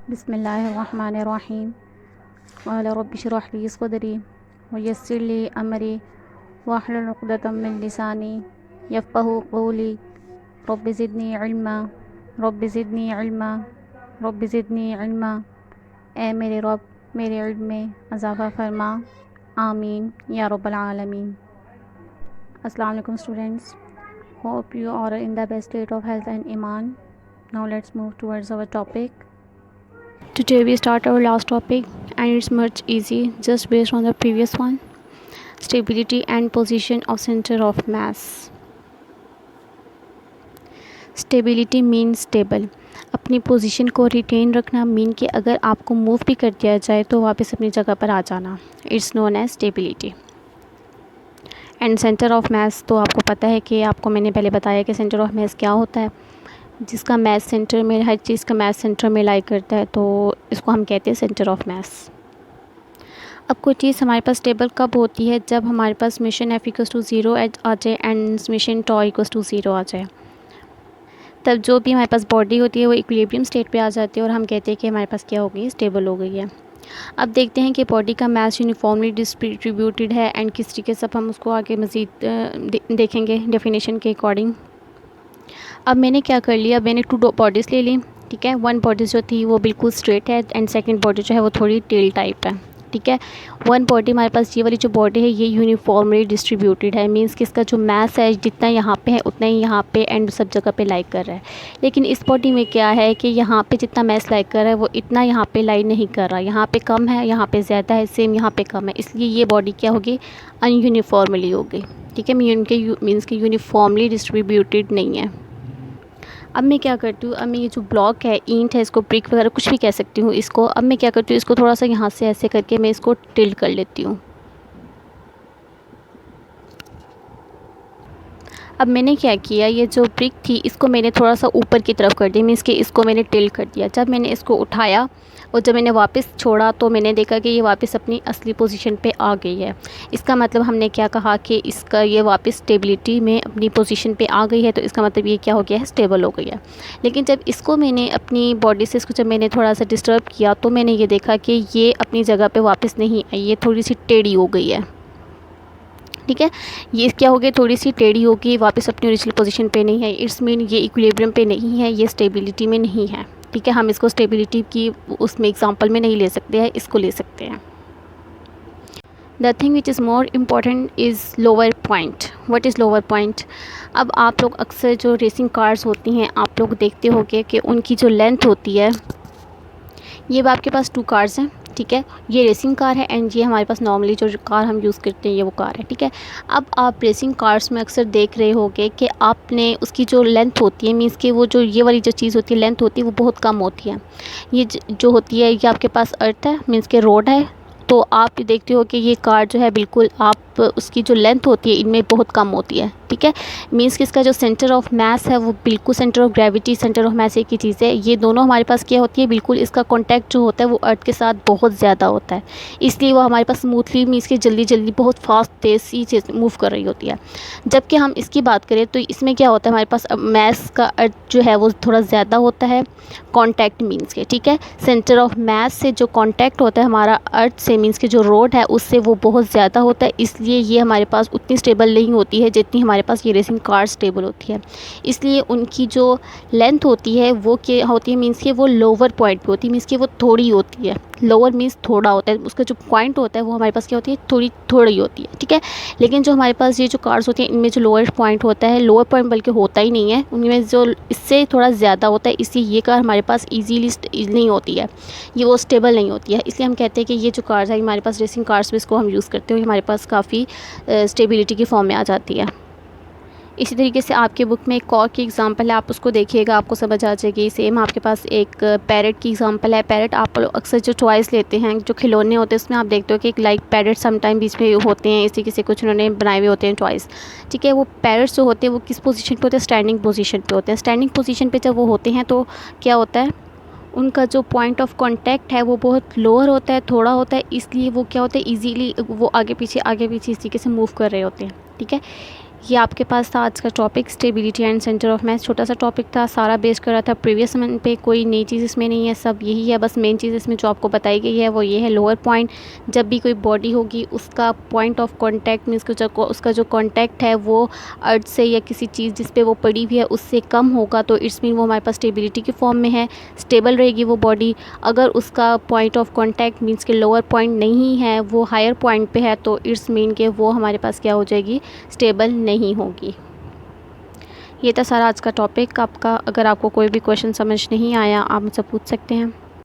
बिस्मिल्लाहिर्रहमानिर्रहीम क़ाल रब्बि इश्रह ली सदरी व यस्सिर ली अमरी वहलुल उक़दतम मिन लिसानी यफ़क़हू क़ौली रब्बि ज़िदनी इल्मा रब्बि ज़िदनी इल्मा रब्बि ज़िदनी इल्मा। ए मेरे रब मेरे इल्म में इज़ाफ़ा फ़रमा, आमीन या रब्बल आलमीन। अस्सलाम वालेकुम students, hope you are in the best state of health and iman. Now let's move towards our topic. Today we start our last topic and it's much easy just based on the previous one. Stability and position of center of mass. Stability means stable. अपनी position को retain रखना mean कि अगर आपको move भी कर दिया जाए तो वापस अपनी जगह पर आ जाना, it's known as stability. And centre of mass तो आपको पता है कि आपको मैंने पहले बताया कि सेंटर ऑफ मास क्या होता है, जिसका मास सेंटर में, हर चीज़ का मास सेंटर में लाई करता है, तो इसको हम कहते हैं सेंटर ऑफ मास। अब कोई चीज़ हमारे पास स्टेबल कब होती है? जब हमारे पास mission F equals to zero आ जाए and mission tau equals to zero आ जाए, तब जो भी हमारे पास बॉडी होती है वो इक्विलिब्रियम स्टेट पे आ जाती है और हम कहते हैं कि हमारे पास क्या हो गई, स्टेबल हो गई है। अब देखते हैं कि बॉडी का मास यूनिफॉर्मली डिस्ट्रीब्यूटेड है एंड किस तरीके से हम उसको आगे मज़ीद देखेंगे डेफिनेशन के अकॉर्डिंग। अब मैंने क्या कर लिया, मैंने टू बॉडीज़ ले ली, ठीक है। वन बॉडी जो थी वो बिल्कुल स्ट्रेट है एंड सेकंड बॉडी जो है वो थोड़ी टेल टाइप है, ठीक है। वन बॉडी हमारे पास, ये वाली जो बॉडी है ये यूनिफॉर्मली डिस्ट्रीब्यूटेड है, मींस कि इसका जो मास है जितना यहाँ पे है उतना ही यहाँ पे एंड सब जगह पे लाई कर रहा है। लेकिन इस बॉडी में क्या है कि यहाँ पे जितना मास लाई कर रहा है वो इतना यहाँ पे लाई नहीं कर रहा, यहाँ पे कम है, यहाँ पे ज़्यादा है, सेम यहाँ पे कम है, इसलिए ये बॉडी क्या होगी, अनयूनिफॉर्मली हो गई, ठीक है। मीन्स कि यूनिफॉर्मली डिस्ट्रीब्यूटेड नहीं है। अब मैं क्या करती हूँ, अब मैं ये जो ब्लॉक है, ईंट है, इसको ब्रिक वगैरह कुछ भी कह सकती हूँ इसको, अब मैं क्या करती हूँ, इसको थोड़ा सा यहाँ से ऐसे करके मैं इसको टिल्ट कर लेती हूँ। अब मैंने क्या किया, ये जो ब्रिक थी इसको मैंने थोड़ा सा ऊपर की तरफ कर दिया, मीन्स कि इसको मैंने टिल्ट कर दिया। जब मैंने इसको उठाया और जब मैंने वापस छोड़ा तो मैंने देखा कि ये वापस अपनी असली पोजीशन पे आ गई है। इसका मतलब हमने क्या कहा कि इसका ये वापस स्टेबिलिटी में अपनी पोजीशन पे आ गई है, तो इसका मतलब ये क्या हो गया है, स्टेबल हो गई है। लेकिन जब इसको मैंने अपनी बॉडी से, इसको जब मैंने थोड़ा सा डिस्टर्ब किया तो मैंने ये देखा कि ये अपनी जगह पर वापस नहीं आई, ये थोड़ी सी टेढ़ी हो गई है, ठीक है। ये क्या हो गया, थोड़ी सी टेढ़ी होगी, वापस अपनी ओरिजिनल पोजीशन पे नहीं है, इट्स मीन ये इक्विलिब्रियम पे नहीं है, ये स्टेबिलिटी में नहीं है, ठीक है। हम इसको स्टेबिलिटी की उसमें एग्जांपल में नहीं ले सकते हैं, इसको ले सकते हैं। The thing which is more important is lower point. What is lower point? अब आप लोग अक्सर जो रेसिंग कार्स होती हैं आप लोग देखते होंगे कि उनकी जो लेंथ होती है, ये आपके पास टू कार्स हैं, ठीक है। ये रेसिंग कार है एंड ये हमारे पास नॉर्मली जो कार हम यूज़ करते हैं ये वो कार है, ठीक है। अब आप रेसिंग कार्स में अक्सर देख रहे होंगे कि आपने उसकी जो लेंथ होती है, मीन्स कि वो जो ये वाली जो चीज़ होती है लेंथ होती है वो बहुत कम होती है। ये जो होती है ये आपके पास अर्थ है, मीन्स के रोड है, तो आप देखते हो कि ये कार जो है बिल्कुल आप उसकी जो लेंथ होती है इनमें बहुत कम होती है, ठीक है। मीन्स कि इसका जो सेंटर ऑफ मास है वो बिल्कुल, centre of gravity, centre of मास एक ही चीज़ है, ये दोनों हमारे पास क्या होती है, बिल्कुल इसका कॉन्टैक्ट जो होता है वो अर्थ के साथ बहुत ज़्यादा होता है, इसलिए वो हमारे पास स्मूथली, मीन्स कि जल्दी जल्दी बहुत फास्ट तेज़ सी चीज़ मूव कर रही होती है। जबकि हम इसकी बात करें तो इसमें क्या होता है, हमारे पास मास का अर्थ जो है वो थोड़ा ज़्यादा होता है, कॉन्टैक्ट मीन्स के, ठीक है। सेंटर ऑफ मास से जो कॉन्टैक्ट होता है हमारा अर्थ से, मीन्स के जो रोड है उससे वो बहुत ज़्यादा होता है, इसलिए ये हमारे पास उतनी स्टेबल नहीं होती है जितनी हमारे पास ये रेसिंग कार स्टेबल होती है। इसलिए उनकी जो लेंथ होती है वो क्या होती है, मीन्स कि वो लोअर पॉइंट पे होती है, मीन्स कि वो थोड़ी होती है, लोअर मीन्स थोड़ा होता है, उसका जो पॉइंट होता है वो हमारे पास क्या होती है, थोड़ी होती है, ठीक है। लेकिन जो हमारे पास ये जो कार्स होती हैं इनमें जो लोअर पॉइंट होता है, लोअर पॉइंट बल्कि होता ही नहीं है, उनमें जो इससे थोड़ा ज़्यादा होता है, इसलिए ये कार हमारे पास ईजीली नहीं होती है, ये वो स्टेबल नहीं होती है। इसलिए हम कहते हैं कि ये जो कार्स है हमारे पास रेसिंग कार्स में इसको हम यूज़ करते हैं, हमारे पास काफ़ी स्टेबिलिटी की फॉर्म में आ जाती है। इसी तरीके से आपके बुक में एक और की एग्ज़ाम्पल है, आप उसको देखिएगा आपको समझ आ जाएगी। सेम आपके पास एक पैरेट की एग्ज़ाम्पल है। पैरेट आप अक्सर जो टॉयज़ लेते हैं, जो खिलौने होते हैं, उसमें आप देखते हो कि एक लाइक पैरेट समटाइम बीच में होते हैं, इस तरीके से कुछ उन्होंने बनाए हुए होते हैं टॉयज़, ठीक है। वो पैरेट्स जो होते हैं वो किस पोजीशन पे होते हैं, स्टैंडिंग पोजीशन पे होते हैं। स्टैंडिंग पोजीशन पे जब वो होते हैं तो क्या होता है, उनका जो पॉइंट ऑफ कांटेक्ट है वो बहुत लोअर होता है, थोड़ा होता है, इसलिए वो क्या होता है, इजीली वो आगे पीछे इस तरीके से मूव कर रहे होते हैं, ठीक है। ये आपके पास था आज का topic stability and centre of मास। छोटा सा टॉपिक था, सारा बेस कर रहा था प्रीवियस मंथ पे, कोई नई चीज़ इसमें नहीं है, सब यही है। बस मेन चीज़ इसमें जो आपको बताई गई है वो ये है, लोअर पॉइंट जब भी कोई बॉडी होगी उसका पॉइंट ऑफ कॉन्टैक्ट मीन्स उसका जो कॉन्टैक्ट है वो अर्थ से या किसी चीज़ जिस पे वो पड़ी हुई है उससे कम होगा तो इट्स मीन वो हमारे पास स्टेबिलिटी की फॉर्म में है, स्टेबल रहेगी वो बॉडी। अगर उसका पॉइंट ऑफ कॉन्टैक्ट मीन्स के लोअर पॉइंट नहीं है, वो हायर पॉइंट पे है, तो इट्स मीन के वो हमारे पास क्या हो जाएगी, स्टेबल नहीं होगी। ये था सारा आज का टॉपिक आपका। अगर आपको कोई भी क्वेश्चन समझ नहीं आया आप मुझसे पूछ सकते हैं।